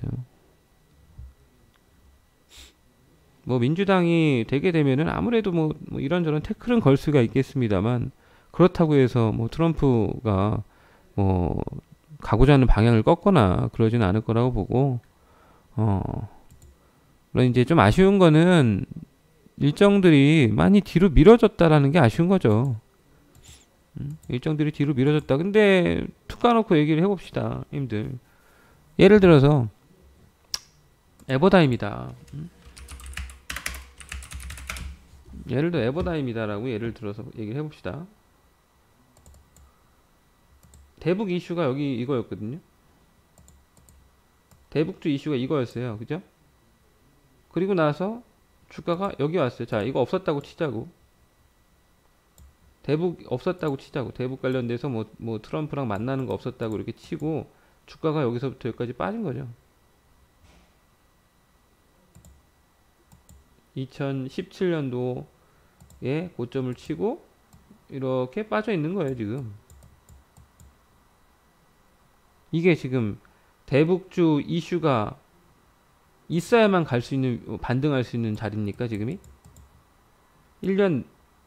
뭐 민주당이 되게 되면은 아무래도 뭐 이런저런 태클은 걸 수가 있겠습니다만 그렇다고 해서 뭐 트럼프가 뭐 가고자 하는 방향을 꺾거나 그러지는 않을 거라고 보고 물론 이제 좀 아쉬운 거는 일정들이 많이 뒤로 미뤄졌다라는 게 아쉬운 거죠. 일정들이 뒤로 미뤄졌다. 근데 툭 까놓고 얘기를 해봅시다, 님들. 예를 들어서 에버다임이다. 예를 들어 에버다임이다라고 예를 들어서 얘기를 해봅시다. 대북 이슈가 여기 이거였거든요. 대북주 이슈가 이거였어요. 그죠? 그리고 나서 주가가 여기 왔어요. 자, 이거 없었다고 치자고. 대북 없었다고 치자고. 대북 관련돼서 뭐 트럼프랑 만나는 거 없었다고 이렇게 치고 주가가 여기서부터 여기까지 빠진 거죠. 2017년도에 고점을 치고 이렇게 빠져 있는 거예요, 지금. 이게 지금 대북주 이슈가 있어야만 갈 수 있는, 반등할 수 있는 자리입니까, 지금이? 1년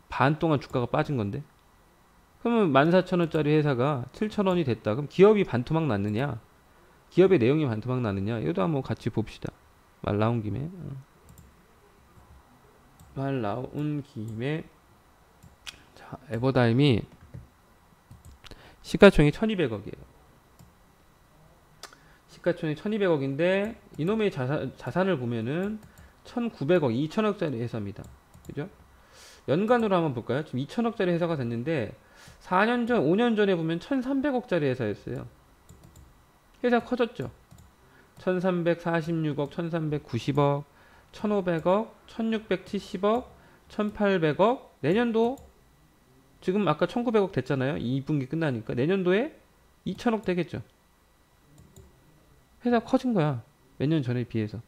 반 동안 주가가 빠진 건데. 그러면 14,000원짜리 회사가 7,000원이 됐다. 그럼 기업이 반토막 났느냐? 기업의 내용이 반토막 났느냐? 이것도 한번 같이 봅시다. 말 나온 김에. 자, 에버다임이 시가총액이 1200억이에요. 시가총액이 1200억인데 이놈의 자산을 보면은 1900억, 2000억짜리 회사입니다. 그죠? 연간으로 한번 볼까요? 지금 2000억짜리 회사가 됐는데 4년 전, 5년 전에 보면 1300억짜리 회사였어요. 회사 커졌죠? 1346억, 1390억, 1500억, 1670억, 1800억, 내년도 지금 아까 1900억 됐잖아요. 2분기 끝나니까 내년도에 2000억 되겠죠. 회사 커진 거야. 몇 년 전에 비해서.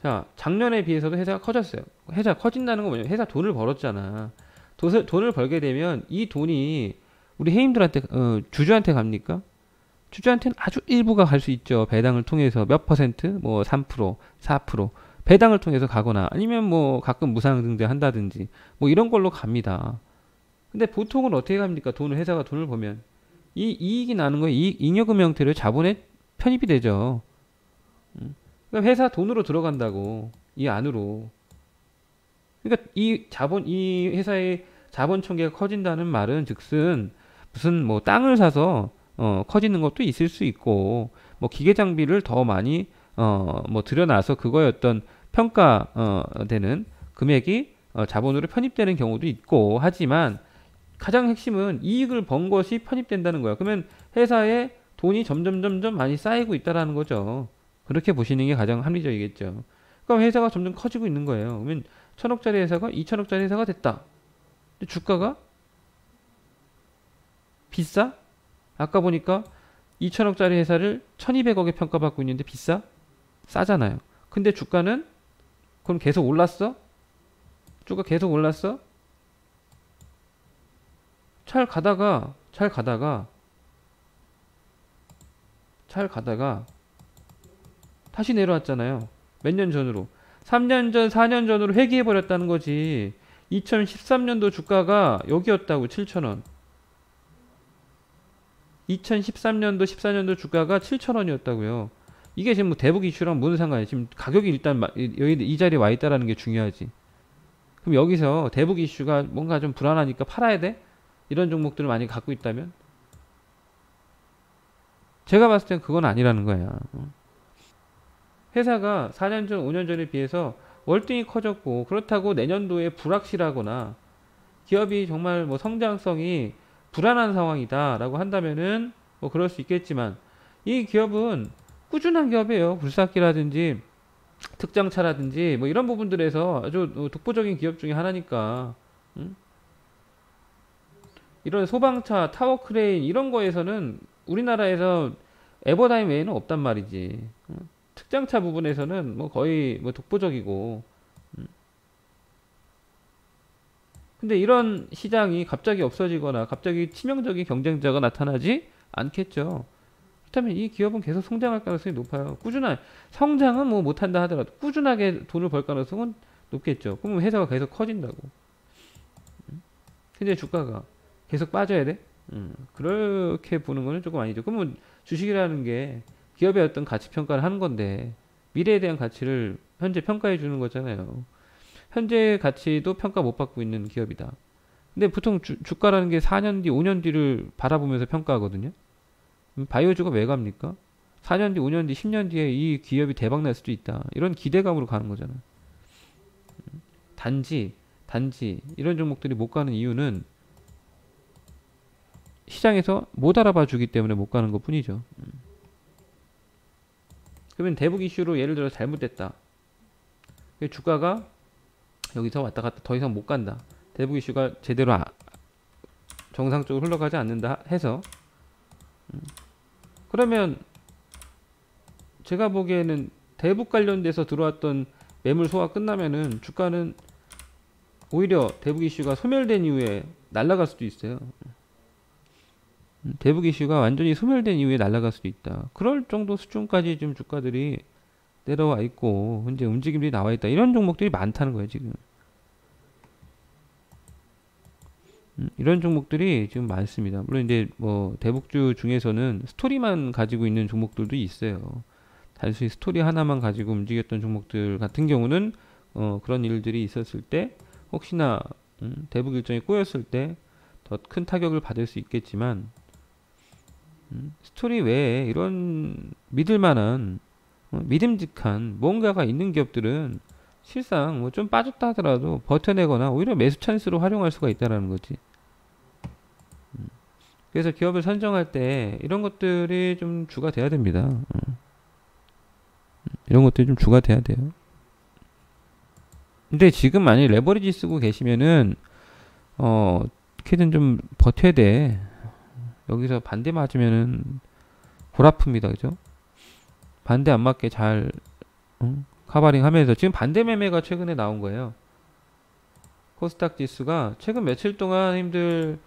자, 작년에 비해서도 회사가 커졌어요. 회사 커진다는 건 뭐냐면 회사 돈을 벌었잖아. 돈을 벌게 되면 이 돈이 우리 해임들한테 주주한테 갑니까? 주주한테는 아주 일부가 갈 수 있죠. 배당을 통해서 몇 퍼센트? 뭐 3%, 4% 배당을 통해서 가거나 아니면 뭐 가끔 무상증자 한다든지 뭐 이런 걸로 갑니다. 근데 보통은 어떻게 갑니까? 회사가 돈을 벌면 이 이익이 나는 거예요. 잉여금 형태로 자본에 편입이 되죠. 그러니까 회사 돈으로 들어간다고 이 안으로. 그러니까 이 회사의 자본 총계가 커진다는 말은 즉슨 무슨 뭐 땅을 사서 커지는 것도 있을 수 있고 뭐 기계 장비를 더 많이 뭐 들여놔서 그거에 어떤 평가되는 금액이 자본으로 편입되는 경우도 있고 하지만 가장 핵심은 이익을 번 것이 편입된다는 거야. 그러면 회사에 돈이 점점 많이 쌓이고 있다라는 거죠. 그렇게 보시는 게 가장 합리적이겠죠. 그럼 회사가 점점 커지고 있는 거예요. 그러면 1000억짜리 회사가 2000억짜리 회사가 됐다. 근데 주가가 비싸? 아까 보니까 2000억짜리 회사를 1200억에 평가받고 있는데 비싸? 싸잖아요. 근데 주가는 그럼 계속 올랐어? 주가 계속 올랐어? 잘 가다가 다시 내려왔잖아요. 몇 년 전으로. 3년 전, 4년 전으로 회귀해버렸다는 거지. 2013년도 주가가 여기였다고, 7,000원. 2013년도, 14년도 주가가 7,000원이었다고요. 이게 지금 뭐 대북 이슈랑 무슨 상관이야. 지금 가격이 일단 여기 이 자리에 와 있다라는 게 중요하지. 그럼 여기서 대북 이슈가 뭔가 좀 불안하니까 팔아야 돼? 이런 종목들을 많이 갖고 있다면? 제가 봤을 땐 그건 아니라는 거야. 회사가 4년 전, 5년 전에 비해서 월등히 커졌고 그렇다고 내년도에 불확실하거나 기업이 정말 뭐 성장성이 불안한 상황이다라고 한다면은 뭐 그럴 수 있겠지만 이 기업은 꾸준한 기업이에요. 굴삭기라든지 특장차라든지 뭐 이런 부분들에서 아주 독보적인 기업 중에 하나니까. 음? 이런 소방차, 타워 크레인 이런 거에서는 우리나라에서 에버다임 외에는 없단 말이지. 특장차 부분에서는 뭐 거의 뭐 독보적이고. 근데 이런 시장이 갑자기 없어지거나 갑자기 치명적인 경쟁자가 나타나지 않겠죠. 그렇다면 이 기업은 계속 성장할 가능성이 높아요. 꾸준한 성장은 뭐 못한다 하더라도 꾸준하게 돈을 벌 가능성은 높겠죠. 그러면 회사가 계속 커진다고. 근데 주가가 계속 빠져야 돼? 그렇게 보는 거는 조금 아니죠. 그러면 주식이라는 게 기업의 어떤 가치 평가를 하는 건데 미래에 대한 가치를 현재 평가해 주는 거잖아요. 현재 가치도 평가 못 받고 있는 기업이다. 근데 보통 주가라는 게 4년 뒤, 5년 뒤를 바라보면서 평가하거든요. 바이오주가 왜 갑니까? 4년 뒤, 5년 뒤, 10년 뒤에 이 기업이 대박 날 수도 있다. 이런 기대감으로 가는 거잖아. 단지 이런 종목들이 못 가는 이유는 시장에서 못 알아봐 주기 때문에 못 가는 것 뿐이죠. 그러면 대북 이슈로 예를 들어 잘못됐다. 주가가 여기서 왔다 갔다 더 이상 못 간다. 대북 이슈가 제대로 정상적으로 흘러가지 않는다 해서 그러면 제가 보기에는 대북 관련돼서 들어왔던 매물 소화 끝나면은 주가는 오히려 대북 이슈가 소멸된 이후에 날아갈 수도 있어요. 대북 이슈가 완전히 소멸된 이후에 날아갈 수도 있다. 그럴 정도 수준까지 지금 주가들이 내려와 있고 현재 움직임들이 나와 있다. 이런 종목들이 많다는 거예요, 지금. 이런 종목들이 지금 많습니다. 물론 이제 뭐 대북주 중에서는 스토리만 가지고 있는 종목들도 있어요. 단순히 스토리 하나만 가지고 움직였던 종목들 같은 경우는 그런 일들이 있었을 때 혹시나 대북 일정이 꼬였을 때 더 큰 타격을 받을 수 있겠지만 스토리 외에 이런 믿을만한 믿음직한 뭔가가 있는 기업들은 실상 뭐 좀 빠졌다 하더라도 버텨내거나 오히려 매수 찬스로 활용할 수가 있다라는 거지. 그래서 기업을 선정할 때 이런 것들이 좀 주가 돼야 됩니다. 이런 것들이 좀 주가 돼야 돼요. 근데 지금 만약에 레버리지 쓰고 계시면은 어떻게든 좀 버텨야 돼. 여기서 반대 맞으면은 골 아픕니다. 그죠? 반대 안 맞게 잘 커버링 하면서 지금 반대 매매가 최근에 나온 거예요. 코스닥 지수가 최근 며칠 동안 힘들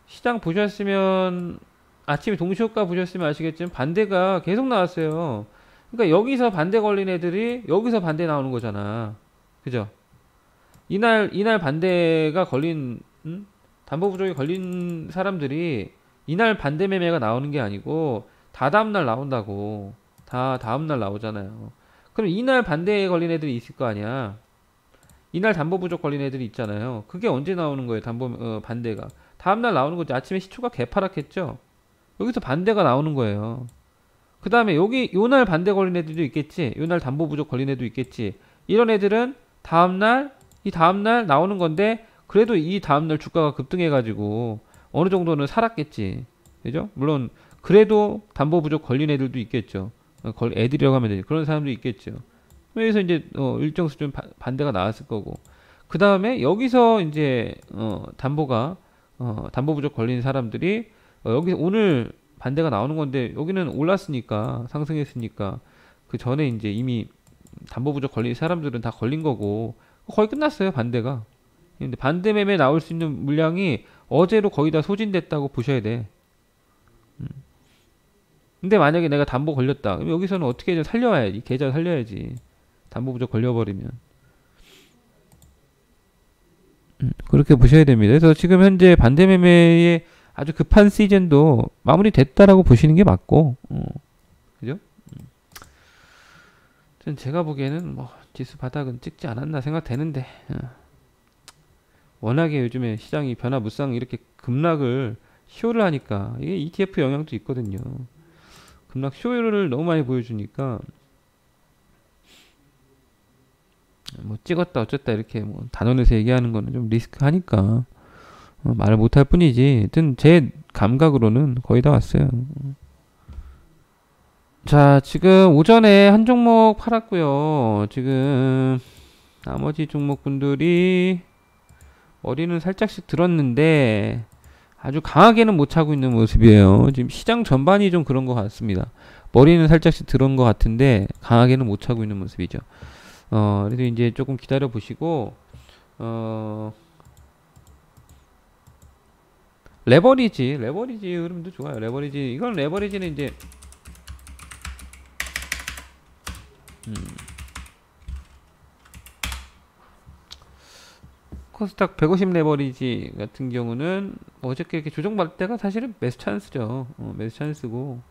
시장 보셨으면 아침에 동시효과 보셨으면 아시겠지만 반대가 계속 나왔어요. 그러니까 여기서 반대 걸린 애들이 여기서 반대 나오는 거잖아. 그죠? 이날 반대가 걸린 담보 부족이 걸린 사람들이 이날 반대 매매가 나오는 게 아니고 다다음날 나온다고. 다 다음날 나오잖아요. 그럼 이날 반대에 걸린 애들이 있을 거 아니야. 이날 담보 부족 걸린 애들이 있잖아요. 그게 언제 나오는 거예요? 반대가. 다음날 나오는 거지. 아침에 시초가 개파랗겠죠? 여기서 반대가 나오는 거예요. 그 다음에 요날 반대 걸린 애들도 있겠지. 요날 담보 부족 걸린 애도 있겠지. 이런 애들은 이 다음날 나오는 건데, 그래도 이 다음날 주가가 급등해가지고, 어느 정도는 살았겠지. 그죠? 물론, 그래도 담보 부족 걸린 애들도 있겠죠. 애들이라고 하면 되죠. 그런 사람도 있겠죠. 그래서 이제, 일정 수준 반대가 나왔을 거고. 그 다음에 여기서 이제, 담보 부족 걸린 사람들이, 여기 오늘 반대가 나오는 건데, 여기는 올랐으니까, 상승했으니까, 그 전에 이제 이미 담보 부족 걸린 사람들은 다 걸린 거고, 거의 끝났어요, 반대가. 근데 반대 매매 나올 수 있는 물량이 어제로 거의 다 소진됐다고 보셔야 돼. 근데 만약에 내가 담보 걸렸다. 그럼 여기서는 어떻게 좀 살려야지. 계좌 살려야지. 담보 부족 걸려버리면. 그렇게 보셔야 됩니다. 그래서 지금 현재 반대 매매의 아주 급한 시즌도 마무리 됐다라고 보시는 게 맞고, 그죠? 전 제가 보기에는 뭐 지수 바닥은 찍지 않았나 생각되는데, 워낙에 요즘에 시장이 변화무쌍 이렇게 급락을 쇼를 하니까 이게 ETF 영향도 있거든요. 급락 쇼를 너무 많이 보여주니까 뭐 찍었다 어쨌다 이렇게 뭐 단언해서 얘기하는 거는 좀 리스크하니까 말을 못할 뿐이지. 하여튼 제 감각으로는 거의 다 왔어요. 자, 지금 오전에 한 종목 팔았고요. 지금 나머지 종목분들이 머리는 살짝씩 들었는데 아주 강하게는 못 차고 있는 모습이에요. 지금 시장 전반이 좀 그런 것 같습니다. 머리는 살짝씩 들은 것 같은데 강하게는 못 차고 있는 모습이죠. 그래서 이제 조금 기다려 보시고 레버리지 흐름도 좋아요. 레버리지, 이건 레버리지는 이제 코스닥 150 레버리지 같은 경우는 어저께 이렇게 조정받을 때가 사실은 매수 찬스죠. 매수 찬스고,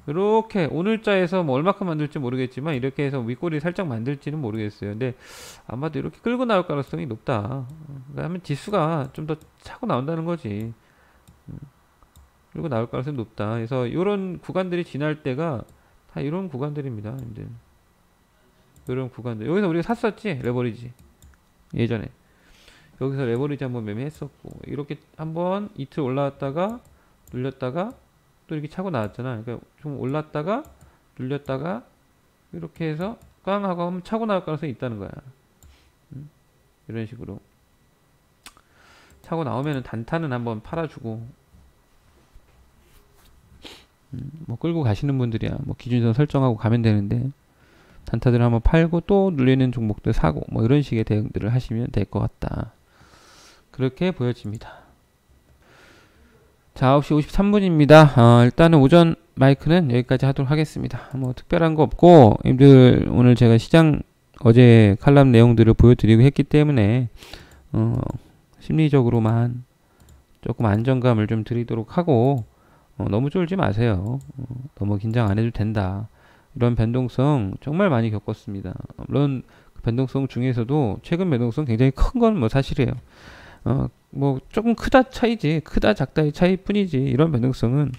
이렇게 오늘자에서 뭐 얼마큼 만들지 모르겠지만 이렇게 해서 윗꼬리 살짝 만들지는 모르겠어요. 근데 아마도 이렇게 끌고 나올 가능성이 높다. 그러면 지수가 좀 더 차고 나온다는 거지. 끌고 나올 가능성이 높다. 그래서 이런 구간들이 지날 때가 다 이런 구간들입니다. 이제 이런 구간들, 여기서 우리가 샀었지, 레버리지. 예전에 여기서 레버리지 한번 매매했었고, 이렇게 한번 이틀 올라왔다가 눌렸다가 또 이렇게 차고 나왔잖아. 그러니까 좀 올랐다가 눌렸다가 이렇게 해서 꽝 하고 하면 차고 나올 가능성이 있다는 거야. 이런 식으로 차고 나오면은 단타는 한번 팔아주고, 뭐 끌고 가시는 분들이야 뭐 기준선 설정하고 가면 되는데, 단타들을 한번 팔고 또 눌리는 종목들 사고, 뭐 이런 식의 대응들을 하시면 될 것 같다. 그렇게 보여집니다. 자, 9시 53분입니다. 일단은 오전 마이크는 여기까지 하도록 하겠습니다. 뭐 특별한 거 없고, 님들 오늘 제가 시장 어제 칼럼 내용들을 보여드리고 했기 때문에 심리적으로만 조금 안정감을 좀 드리도록 하고, 너무 쫄지 마세요. 너무 긴장 안 해도 된다. 이런 변동성 정말 많이 겪었습니다. 물론 그 변동성 중에서도 최근 변동성 굉장히 큰 건 뭐 사실이에요. 뭐 조금 크다 차이지, 크다 작다의 차이 뿐이지, 이런 변동성은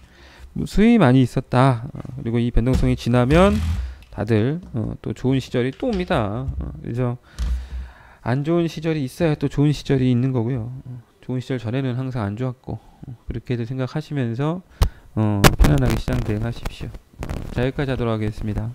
무수히 많이 있었다. 그리고 이 변동성이 지나면 다들 또 좋은 시절이 또 옵니다. 그래서 안 좋은 시절이 있어야 또 좋은 시절이 있는 거고요. 좋은 시절 전에는 항상 안 좋았고, 그렇게들 생각하시면서 편안하게 시장 대응하십시오. 자, 여기까지 하도록 하겠습니다.